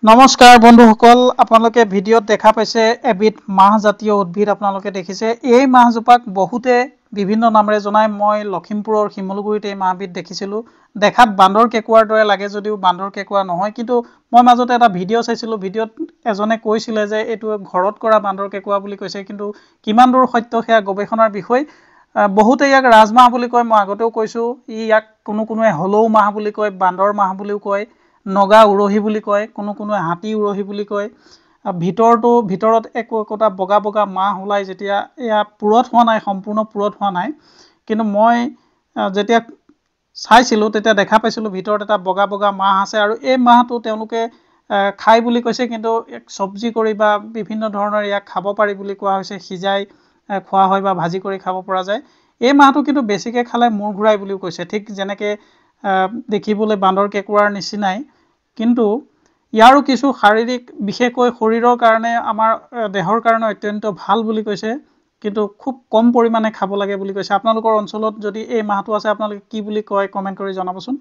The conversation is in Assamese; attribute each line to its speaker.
Speaker 1: নমস্কাৰ বন্ধুসকল আপোনালোকে ভিডিঅ'ত দেখা পাইছে এবিধ মাহ জাতীয় উদ্ভিদ আপোনালোকে দেখিছে এই মাহজোপাক বহুতে বিভিন্ন নামেৰে জনায় মই লখিমপুৰৰ শিমলুগুৰিত এই মাহবিধ দেখিছিলো দেখাত বান্দৰ কেকুৱাৰ দৰে লাগে যদিও বান্দৰ কেকুৱা নহয় কিন্তু মই মাজতে এটা ভিডিঅ' চাইছিলো ভিডিঅ'ত এজনে কৈছিল যে এটো ঘৰত কৰা বান্দৰ কেকুৱা বুলি কৈছে কিন্তু কিমান দূৰ সত্য সেয়া গৱেষণাৰ বিষয় বহুতে ইয়াক ৰাজমাহ বুলি কয় মই আগতেও কৈছো ইয়াক কোনোৱে হলৌ মাহ বুলি কয় বান্দৰ মাহ বুলিও কয় নগা উৰহি বুলি কয় কোনোৱে হাতী উৰহি বুলি কয় ভিতৰত একোটা বগা বগা মাহ ওলাই যেতিয়া এয়া পুৰত হোৱা নাই সম্পূৰ্ণ পুৰত হোৱা নাই কিন্তু মই যেতিয়া চাইছিলো তেতিয়া দেখা পাইছিলো ভিতৰত এটা বগা বগা মাহ আছে আৰু এই মাহটো তেওঁলোকে খাই বুলি কৈছে কিন্তু এক সবজি কৰি বা বিভিন্ন ধৰণৰ ইয়াক খাব পাৰি বুলি কোৱা হৈছে সিজাই খোৱা হয় বা ভাজি কৰি খাব পৰা যায় এই মাহটো কিন্তু বেছিকৈ খালে মূৰ ঘূৰাই বুলিও কৈছে ঠিক যেনেকৈ দেখিবলৈ বান্দৰ কেকুৱাৰ নিচিনাই কিন্তু ইয়াৰো কিছু শাৰীৰিক বিশেষকৈ শৰীৰৰ কাৰণে আমাৰ দেহৰ কাৰণে অত্যন্ত ভাল বুলি কৈছে কিন্তু খুব কম পৰিমাণে খাব লাগে বুলি কৈছে আপোনালোকৰ অঞ্চলত যদি এই মাহটো আছে আপোনালোকে কি বুলি কয় কমেন্ট কৰি জনাবচোন